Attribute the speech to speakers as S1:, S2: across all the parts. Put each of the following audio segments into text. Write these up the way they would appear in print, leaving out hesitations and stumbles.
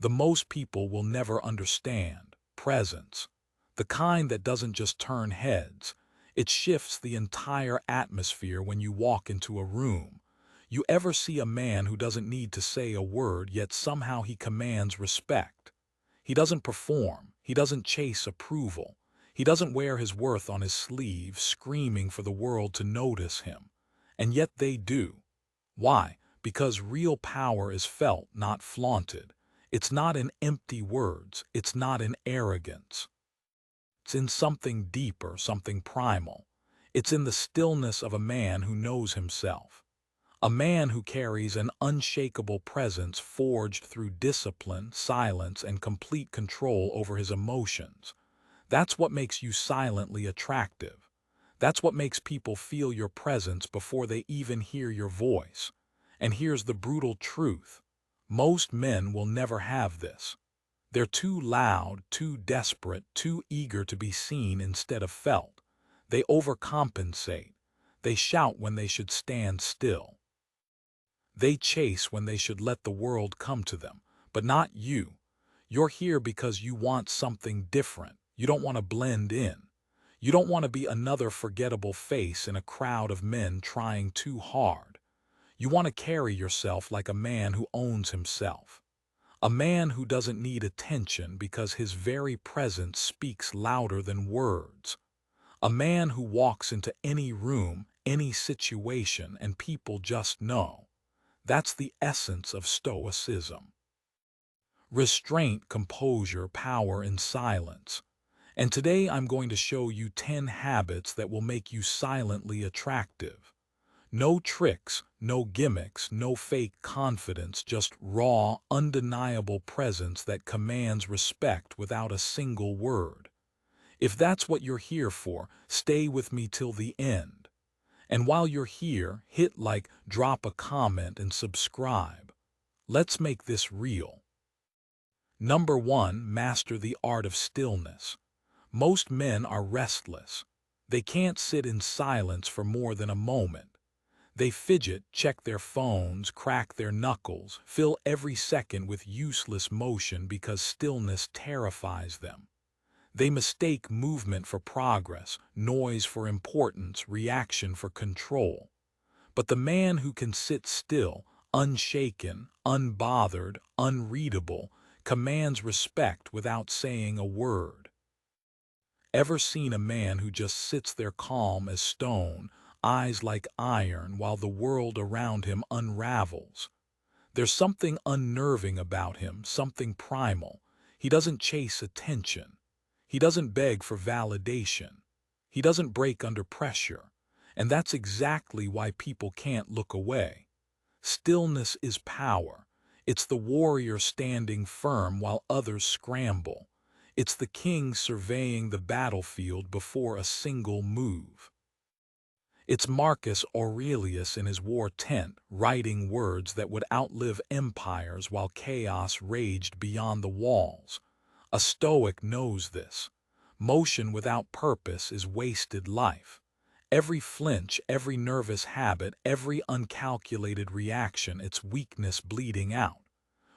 S1: the most people will never understand: presence. The kind that doesn't just turn heads, it shifts the entire atmosphere when you walk into a room. You ever see a man who doesn't need to say a word, yet somehow he commands respect? He doesn't perform, he doesn't chase approval, he doesn't wear his worth on his sleeve, screaming for the world to notice him. And yet they do. Why? Because real power is felt, not flaunted. It's not in empty words, it's not in arrogance. It's in something deeper, something primal. It's in the stillness of a man who knows himself. A man who carries an unshakable presence forged through discipline, silence, and complete control over his emotions. That's what makes you silently attractive. That's what makes people feel your presence before they even hear your voice. And here's the brutal truth: most men will never have this. They're too loud, too desperate, too eager to be seen instead of felt. They overcompensate. They shout when they should stand still. They chase when they should let the world come to them. But not you. You're here because you want something different. You don't want to blend in. You don't want to be another forgettable face in a crowd of men trying too hard. You want to carry yourself like a man who owns himself. A man who doesn't need attention because his very presence speaks louder than words. A man who walks into any room, any situation, and people just know. That's the essence of Stoicism. Restraint, composure, power in silence. And today I'm going to show you 10 habits that will make you silently attractive. No tricks, no gimmicks, no fake confidence, just raw, undeniable presence that commands respect without a single word. If that's what you're here for, stay with me till the end. And while you're here, hit like, drop a comment, and subscribe. Let's make this real. Number 1, master the art of stillness. Most men are restless. They can't sit in silence for more than a moment. They fidget, check their phones, crack their knuckles, fill every second with useless motion because stillness terrifies them. They mistake movement for progress, noise for importance, reaction for control. But the man who can sit still, unshaken, unbothered, unreadable, commands respect without saying a word. Ever seen a man who just sits there calm as stone, eyes like iron, while the world around him unravels? There's something unnerving about him, something primal. He doesn't chase attention. He doesn't beg for validation. He doesn't break under pressure. And that's exactly why people can't look away. Stillness is power. It's the warrior standing firm while others scramble. It's the king surveying the battlefield before a single move. It's Marcus Aurelius in his war tent, writing words that would outlive empires while chaos raged beyond the walls. A Stoic knows this. Motion without purpose is wasted life. Every flinch, every nervous habit, every uncalculated reaction, it's weakness bleeding out.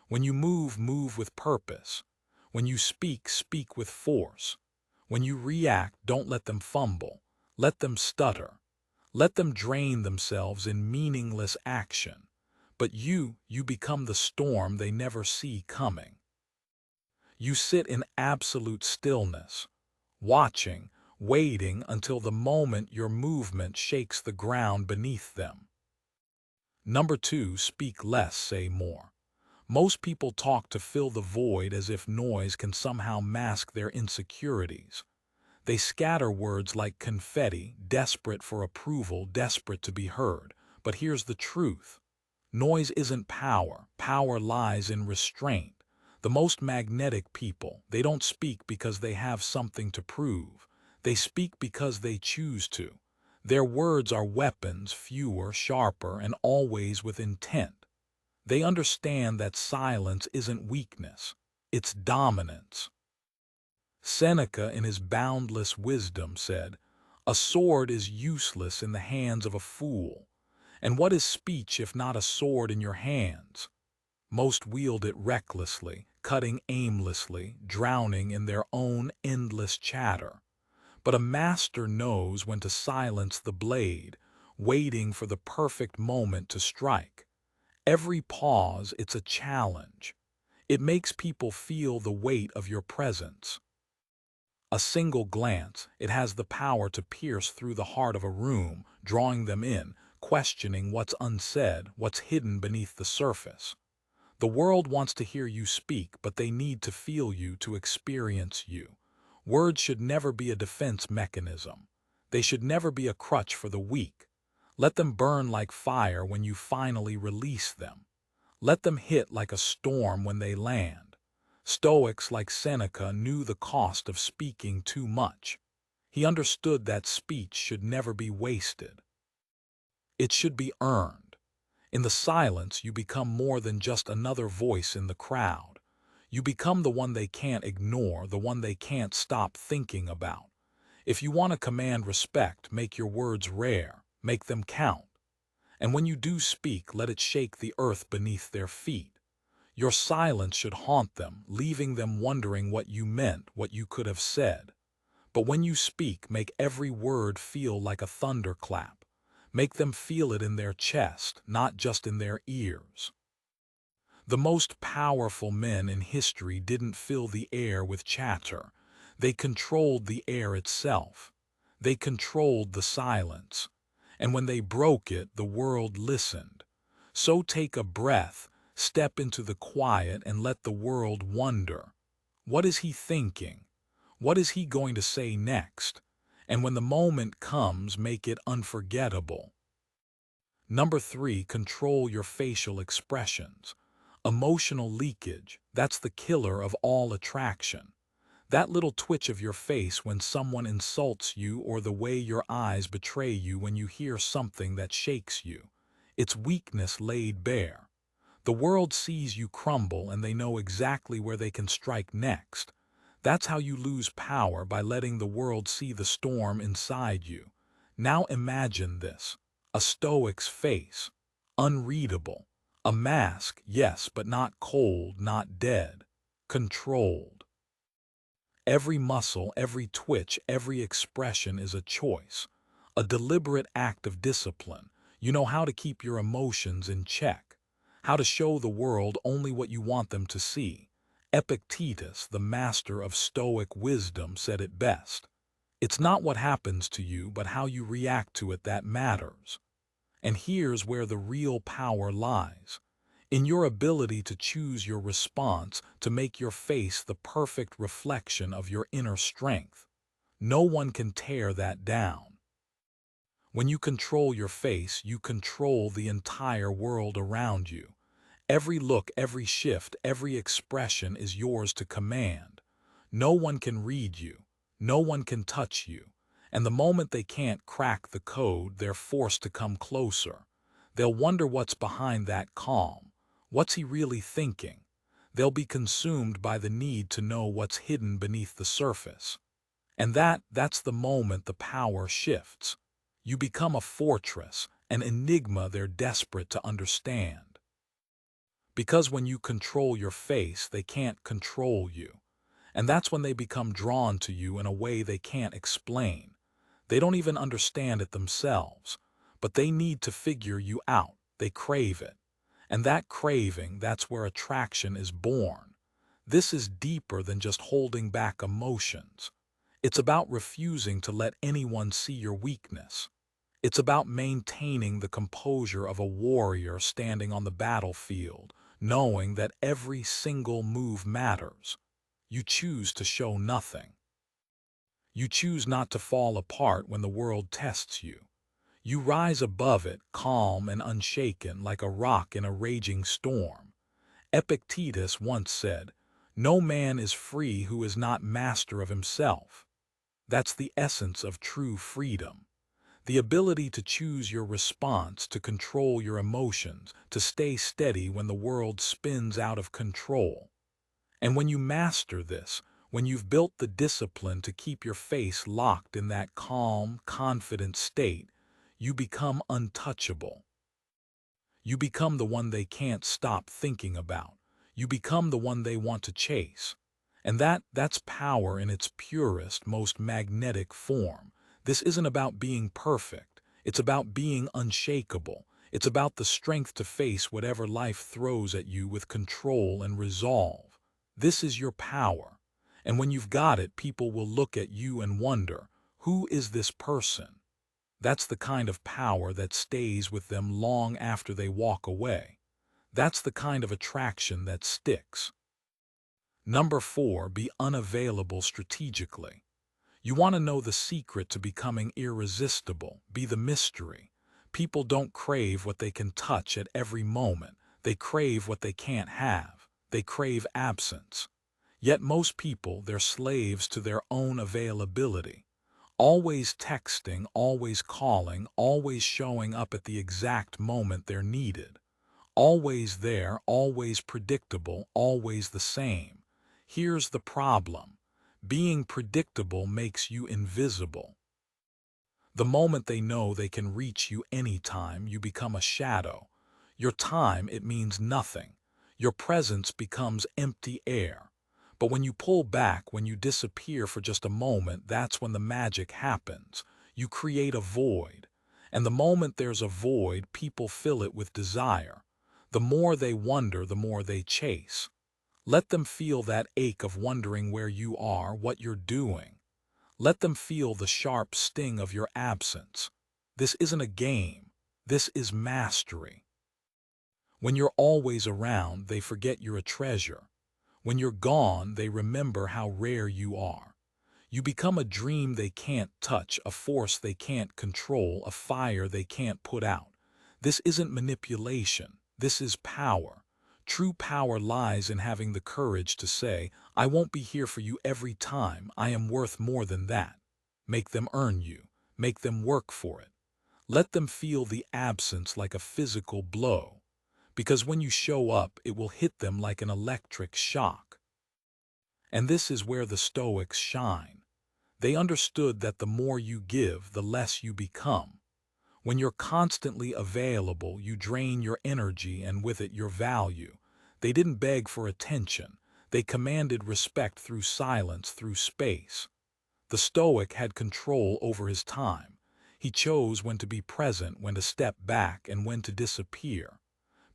S1: When you move, move with purpose. When you speak, speak with force. When you react, don't let them fumble. Let them stutter. Let them drain themselves in meaningless action. But you become the storm they never see coming. You sit in absolute stillness, watching, waiting until the moment your movement shakes the ground beneath them. Number 2, speak less, say more. Most people talk to fill the void as if noise can somehow mask their insecurities. They scatter words like confetti, desperate for approval, desperate to be heard. But here's the truth. Noise isn't power. Power lies in restraint. The most magnetic people, they don't speak because they have something to prove. They speak because they choose to. Their words are weapons, fewer, sharper, and always with intent. They understand that silence isn't weakness, it's dominance. Seneca, in his boundless wisdom, said, "A sword is useless in the hands of a fool. And what is speech if not a sword in your hands? Most wield it recklessly, cutting aimlessly, drowning in their own endless chatter. But a master knows when to silence the blade, waiting for the perfect moment to strike. Every pause, it's a challenge. It makes people feel the weight of your presence. A single glance, it has the power to pierce through the heart of a room, drawing them in, questioning what's unsaid, what's hidden beneath the surface. The world wants to hear you speak, but they need to feel you to experience you. Words should never be a defense mechanism. They should never be a crutch for the weak. Let them burn like fire when you finally release them. Let them hit like a storm when they land. Stoics like Seneca knew the cost of speaking too much. He understood that speech should never be wasted. It should be earned. In the silence, you become more than just another voice in the crowd. You become the one they can't ignore, the one they can't stop thinking about. If you want to command respect, make your words rare, make them count. And when you do speak, let it shake the earth beneath their feet. Your silence should haunt them, leaving them wondering what you meant, what you could have said. But when you speak, make every word feel like a thunderclap. Make them feel it in their chest, not just in their ears. The most powerful men in history didn't fill the air with chatter. They controlled the air itself. They controlled the silence. And when they broke it, the world listened. So take a breath, step into the quiet, and let the world wonder. What is he thinking? What is he going to say next? And when the moment comes, make it unforgettable. Number 3, control your facial expressions. Emotional leakage, that's the killer of all attraction. That little twitch of your face when someone insults you, or the way your eyes betray you when you hear something that shakes you. It's weakness laid bare. The world sees you crumble and they know exactly where they can strike next. That's how you lose power, by letting the world see the storm inside you. Now imagine this: a stoic's face, unreadable. A mask, yes, but not cold, not dead. Controlled. Every muscle, every twitch, every expression is a choice, a deliberate act of discipline. You know how to keep your emotions in check, how to show the world only what you want them to see. Epictetus, the master of Stoic wisdom, said it best. It's not what happens to you, but how you react to it that matters. And here's where the real power lies: in your ability to choose your response, to make your face the perfect reflection of your inner strength. No one can tear that down. When you control your face, you control the entire world around you. Every look, every shift, every expression is yours to command. No one can read you. No one can touch you. And the moment they can't crack the code, they're forced to come closer. They'll wonder what's behind that calm. What's he really thinking? They'll be consumed by the need to know what's hidden beneath the surface. And that's the moment the power shifts. You become a fortress, an enigma they're desperate to understand. Because when you control your face, they can't control you. And that's when they become drawn to you in a way they can't explain. They don't even understand it themselves, but they need to figure you out. They crave it. And that craving, that's where attraction is born. This is deeper than just holding back emotions. It's about refusing to let anyone see your weakness. It's about maintaining the composure of a warrior standing on the battlefield, knowing that every single move matters. You choose to show nothing. You choose not to fall apart when the world tests you. You rise above it, calm and unshaken, like a rock in a raging storm. Epictetus once said, "No man is free who is not master of himself." That's the essence of true freedom. The ability to choose your response, to control your emotions, to stay steady when the world spins out of control. And when you master this, when you've built the discipline to keep your face locked in that calm, confident state, you become untouchable. You become the one they can't stop thinking about. You become the one they want to chase. And that's power in its purest, most magnetic form. This isn't about being perfect. It's about being unshakable. It's about the strength to face whatever life throws at you with control and resolve. This is your power. And when you've got it, people will look at you and wonder, who is this person? That's the kind of power that stays with them long after they walk away. That's the kind of attraction that sticks. Number 4, be unavailable strategically. You want to know the secret to becoming irresistible. Be the mystery. People don't crave what they can touch at every moment. They crave what they can't have. They crave absence. Yet most people, they're slaves to their own availability. Always texting, always calling, always showing up at the exact moment they're needed. Always there, always predictable, always the same. Here's the problem. Being predictable makes you invisible. The moment they know they can reach you anytime, you become a shadow. Your time, it means nothing. Your presence becomes empty air. But when you pull back, when you disappear for just a moment, that's when the magic happens. You create a void. And the moment there's a void, people fill it with desire. The more they wonder, the more they chase. Let them feel that ache of wondering where you are, what you're doing. Let them feel the sharp sting of your absence. This isn't a game. This is mastery. When you're always around, they forget you're a treasure. When you're gone, they remember how rare you are. You become a dream they can't touch, a force they can't control, a fire they can't put out. This isn't manipulation. This is power. True power lies in having the courage to say, I won't be here for you every time. I am worth more than that. Make them earn you. Make them work for it. Let them feel the absence like a physical blow. Because when you show up, it will hit them like an electric shock. And this is where the Stoics shine. They understood that the more you give, the less you become. When you're constantly available, you drain your energy and with it your value. They didn't beg for attention. They commanded respect through silence, through space. The Stoic had control over his time. He chose when to be present, when to step back, and when to disappear.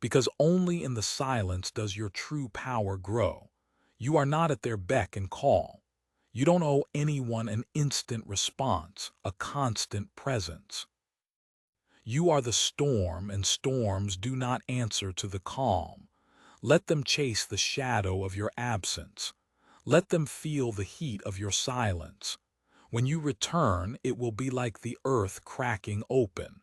S1: Because only in the silence does your true power grow. You are not at their beck and call. You don't owe anyone an instant response, a constant presence. You are the storm, and storms do not answer to the calm. Let them chase the shadow of your absence. Let them feel the heat of your silence. When you return, it will be like the earth cracking open.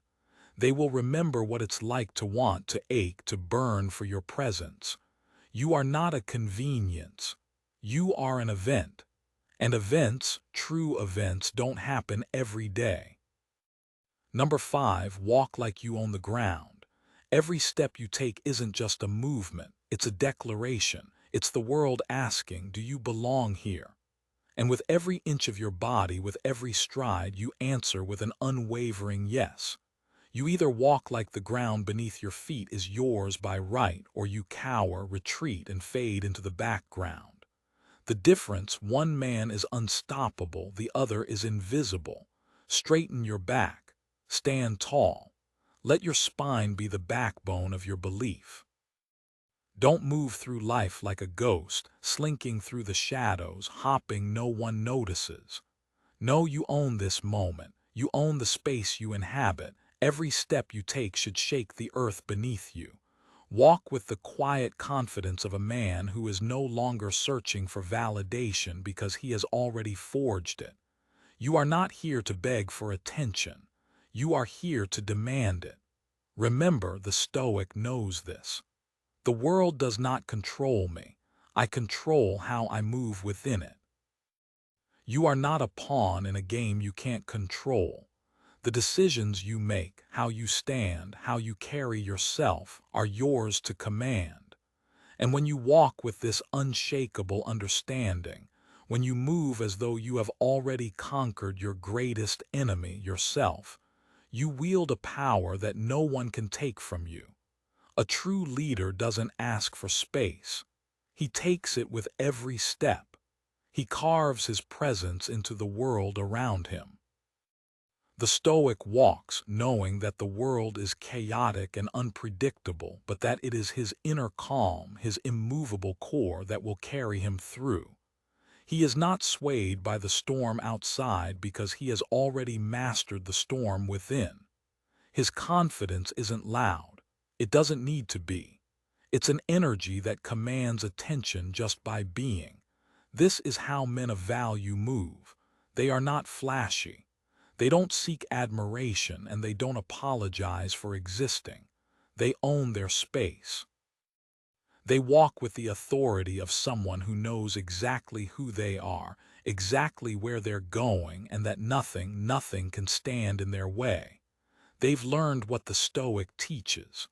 S1: They will remember what it's like to want, to ache, to burn for your presence. You are not a convenience. You are an event. And events, true events, don't happen every day. Number 5, walk like you own the ground. Every step you take isn't just a movement, it's a declaration. It's the world asking, do you belong here? And with every inch of your body, with every stride, you answer with an unwavering yes. You either walk like the ground beneath your feet is yours by right, or you cower, retreat, and fade into the background. The difference, one man is unstoppable, the other is invisible. Straighten your back. Stand tall. Let your spine be the backbone of your belief. Don't move through life like a ghost, slinking through the shadows, hopping no one notices. No, you own this moment. You own the space you inhabit. Every step you take should shake the earth beneath you. Walk with the quiet confidence of a man who is no longer searching for validation because he has already forged it. You are not here to beg for attention. You are here to demand it. Remember, the Stoic knows this. The world does not control me. I control how I move within it. You are not a pawn in a game you can't control. The decisions you make, how you stand, how you carry yourself, are yours to command. And when you walk with this unshakable understanding, when you move as though you have already conquered your greatest enemy, yourself, you wield a power that no one can take from you. A true leader doesn't ask for space. He takes it with every step. He carves his presence into the world around him. The Stoic walks knowing that the world is chaotic and unpredictable, but that it is his inner calm, his immovable core that will carry him through. He is not swayed by the storm outside because he has already mastered the storm within. His confidence isn't loud. It doesn't need to be. It's an energy that commands attention just by being. This is how men of value move. They are not flashy. They don't seek admiration, and they don't apologize for existing. They own their space. They walk with the authority of someone who knows exactly who they are, exactly where they're going, and that nothing can stand in their way. They've learned what the Stoic teaches.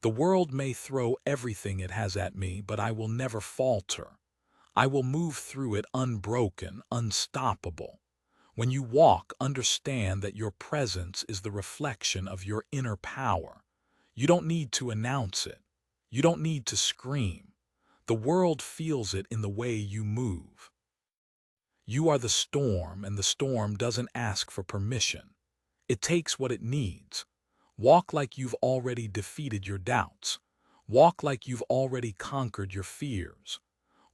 S1: The world may throw everything it has at me, but I will never falter. I will move through it unbroken, unstoppable. When you walk, understand that your presence is the reflection of your inner power. You don't need to announce it. You don't need to scream. The world feels it in the way you move. You are the storm, and the storm doesn't ask for permission. It takes what it needs. Walk like you've already defeated your doubts. Walk like you've already conquered your fears.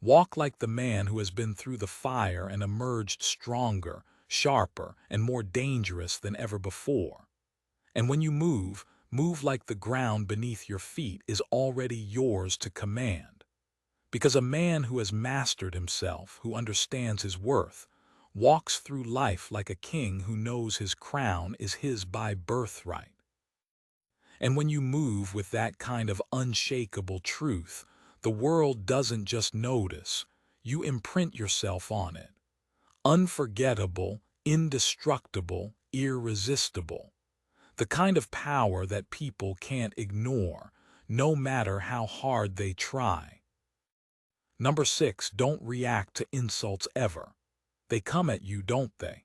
S1: Walk like the man who has been through the fire and emerged stronger, sharper, and more dangerous than ever before. And when you move like the ground beneath your feet is already yours to command. Because a man who has mastered himself, who understands his worth, walks through life like a king who knows his crown is his by birthright. And when you move with that kind of unshakable truth, the world doesn't just notice, you imprint yourself on it. Unforgettable, indestructible, irresistible. The kind of power that people can't ignore, no matter how hard they try. Number 6, don't react to insults ever. They come at you, don't they?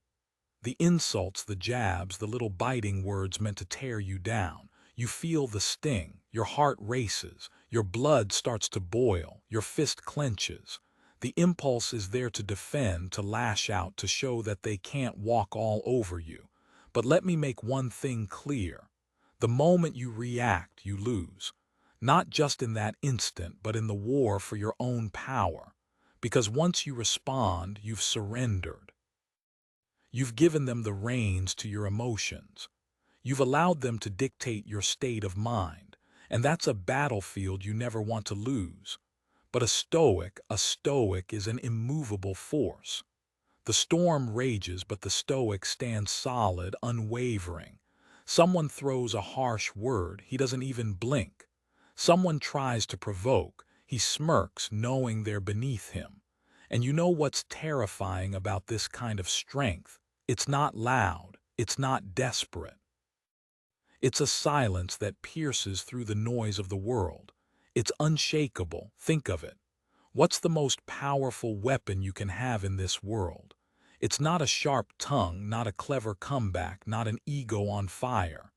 S1: The insults, the jabs, the little biting words meant to tear you down. You feel the sting, your heart races, your blood starts to boil, your fist clenches. The impulse is there to defend, to lash out, to show that they can't walk all over you. But let me make one thing clear. The moment you react, you lose. Not just in that instant, but in the war for your own power. Because once you respond, you've surrendered. You've given them the reins to your emotions. You've allowed them to dictate your state of mind, and that's a battlefield you never want to lose. But a stoic is an immovable force. The storm rages, but the stoic stands solid, unwavering. Someone throws a harsh word, he doesn't even blink. Someone tries to provoke, he smirks, knowing they're beneath him. And you know what's terrifying about this kind of strength? It's not loud, it's not desperate. It's a silence that pierces through the noise of the world. It's unshakable. Think of it. What's the most powerful weapon you can have in this world? It's not a sharp tongue, not a clever comeback, not an ego on fire.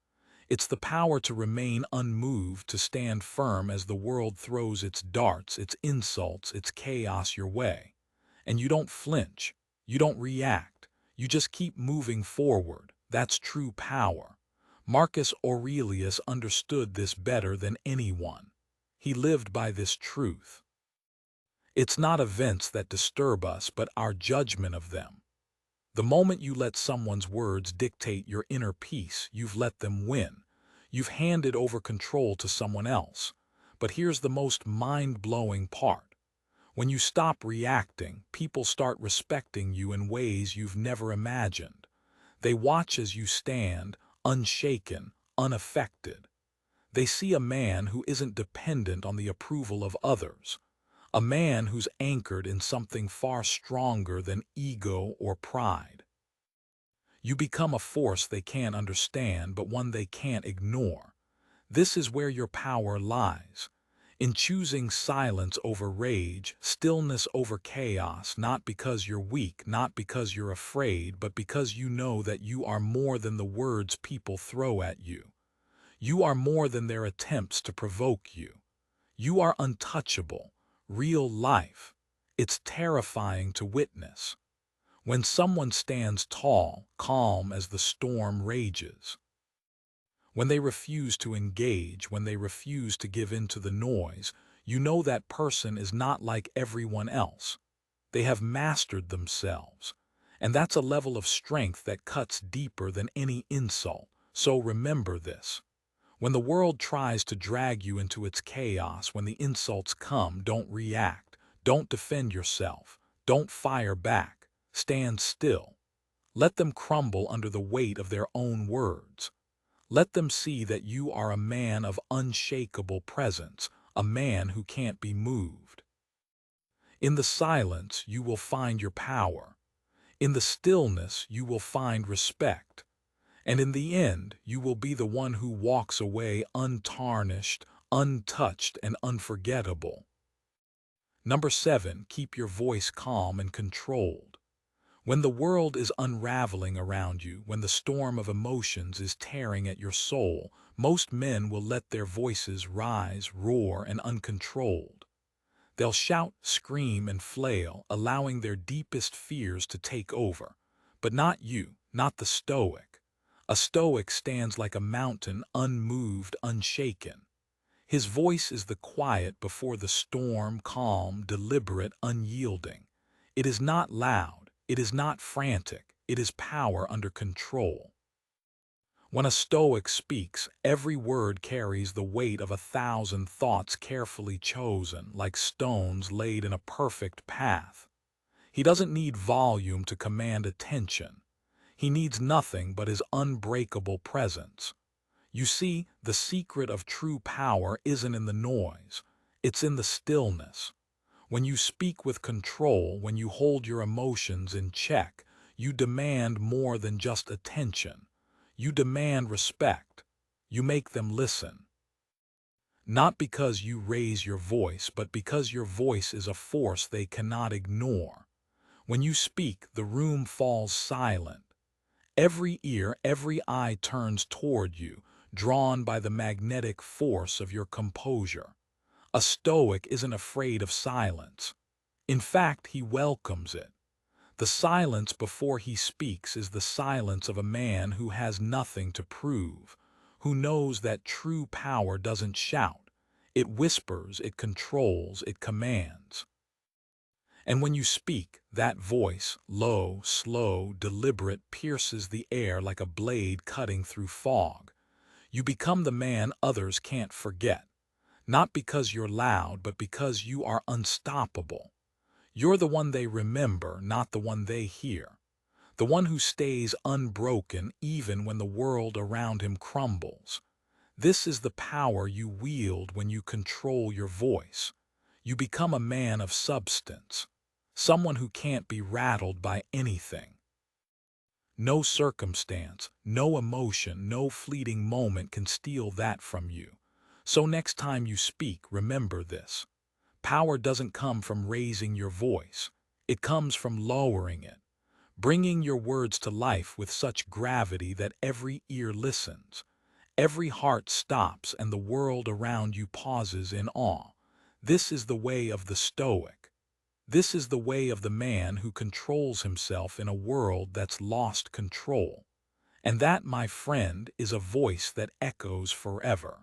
S1: It's the power to remain unmoved, to stand firm as the world throws its darts, its insults, its chaos your way. And you don't flinch. You don't react. You just keep moving forward. That's true power. Marcus Aurelius understood this better than anyone. He lived by this truth. It's not events that disturb us, but our judgment of them. The moment you let someone's words dictate your inner peace, you've let them win. You've handed over control to someone else. But here's the most mind-blowing part. When you stop reacting, people start respecting you in ways you've never imagined. They watch as you stand, unshaken, unaffected. They see a man who isn't dependent on the approval of others, a man who's anchored in something far stronger than ego or pride. You become a force they can't understand, but one they can't ignore. This is where your power lies. In choosing silence over rage, stillness over chaos, not because you're weak, not because you're afraid, but because you know that you are more than the words people throw at you. You are more than their attempts to provoke you. You are untouchable, real life. It's terrifying to witness. When someone stands tall, calm as the storm rages. When they refuse to engage, when they refuse to give in to the noise, you know that person is not like everyone else. They have mastered themselves. And that's a level of strength that cuts deeper than any insult. So remember this. When the world tries to drag you into its chaos, when the insults come, don't react. Don't defend yourself. Don't fire back. Stand still. Let them crumble under the weight of their own words. Let them see that you are a man of unshakable presence, a man who can't be moved. In the silence, you will find your power. In the stillness, you will find respect. And in the end, you will be the one who walks away untarnished, untouched, and unforgettable. Number 7, keep your voice calm and controlled. When the world is unraveling around you, when the storm of emotions is tearing at your soul, most men will let their voices rise, roar, and uncontrolled. They'll shout, scream, and flail, allowing their deepest fears to take over. But not you, not the Stoic. A Stoic stands like a mountain, unmoved, unshaken. His voice is the quiet before the storm, calm, deliberate, unyielding. It is not loud, it is not frantic, it is power under control. When a Stoic speaks, every word carries the weight of 1,000 thoughts carefully chosen, like stones laid in a perfect path. He doesn't need volume to command attention. He needs nothing but his unbreakable presence. You see, the secret of true power isn't in the noise. It's in the stillness. When you speak with control, when you hold your emotions in check, you demand more than just attention. You demand respect. You make them listen. Not because you raise your voice, but because your voice is a force they cannot ignore. When you speak, the room falls silent. Every ear, every eye turns toward you, drawn by the magnetic force of your composure. A Stoic isn't afraid of silence. In fact, he welcomes it. The silence before he speaks is the silence of a man who has nothing to prove, who knows that true power doesn't shout. It whispers, it controls, it commands. And when you speak, that voice, low, slow, deliberate, pierces the air like a blade cutting through fog. You become the man others can't forget, not because you're loud, but because you are unstoppable. You're the one they remember, not the one they hear. The one who stays unbroken even when the world around him crumbles. This is the power you wield when you control your voice. You become a man of substance, someone who can't be rattled by anything. No circumstance, no emotion, no fleeting moment can steal that from you. So next time you speak, remember this. Power doesn't come from raising your voice. It comes from lowering it, bringing your words to life with such gravity that every ear listens, every heart stops, and the world around you pauses in awe. This is the way of the Stoic. This is the way of the man who controls himself in a world that's lost control. And that, my friend, is a voice that echoes forever.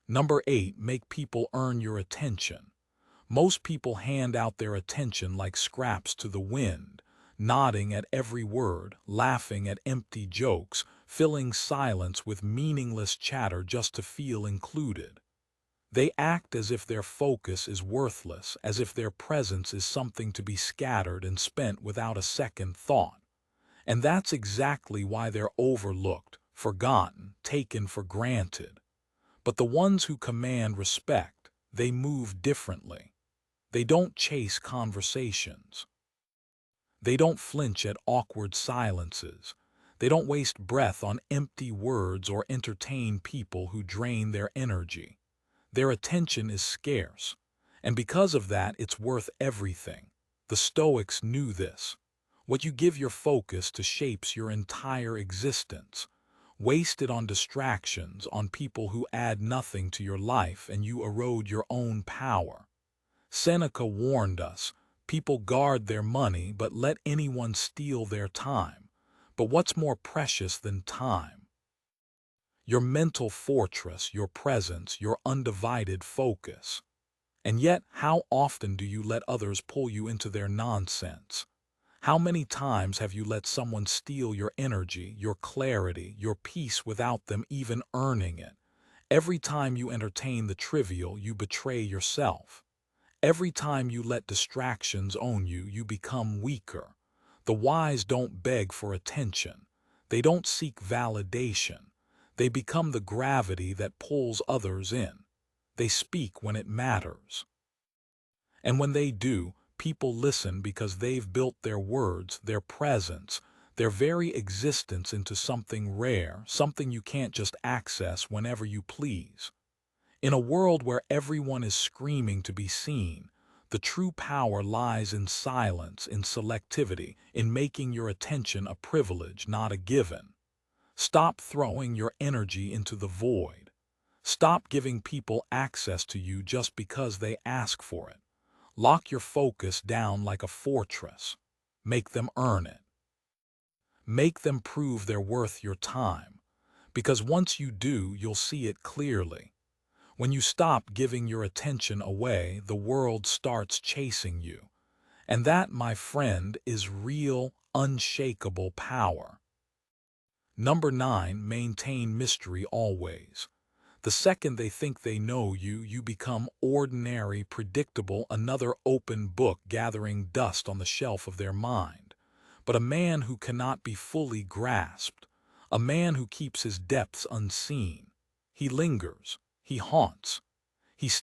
S1: Number 8, make people earn your attention. Most people hand out their attention like scraps to the wind, nodding at every word, laughing at empty jokes, filling silence with meaningless chatter just to feel included. They act as if their focus is worthless, as if their presence is something to be scattered and spent without a second thought. And that's exactly why they're overlooked, forgotten, taken for granted. But the ones who command respect, they move differently. They don't chase conversations. They don't flinch at awkward silences. They don't waste breath on empty words or entertain people who drain their energy. Their attention is scarce, and because of that, it's worth everything. The Stoics knew this. What you give your focus to shapes your entire existence. Waste it on distractions, on people who add nothing to your life, and you erode your own power. Seneca warned us, people guard their money, but let anyone steal their time. But what's more precious than time? Your mental fortress, your presence, your undivided focus. And yet, how often do you let others pull you into their nonsense? How many times have you let someone steal your energy, your clarity, your peace without them even earning it? Every time you entertain the trivial, you betray yourself. Every time you let distractions own you, you become weaker. The wise don't beg for attention. They don't seek validation. They become the gravity that pulls others in. They speak when it matters. And when they do, people listen because they've built their words, their presence, their very existence into something rare, something you can't just access whenever you please. In a world where everyone is screaming to be seen, the true power lies in silence, in selectivity, in making your attention a privilege, not a given. Stop throwing your energy into the void. Stop giving people access to you just because they ask for it. Lock your focus down like a fortress. Make them earn it. Make them prove they're worth your time. Because once you do, you'll see it clearly. When you stop giving your attention away, the world starts chasing you. And that, my friend, is real, unshakable power. Number 9, maintain mystery always. The second they think they know you, you become ordinary, predictable, another open book gathering dust on the shelf of their mind. But a man who cannot be fully grasped, a man who keeps his depths unseen, he lingers, he haunts, he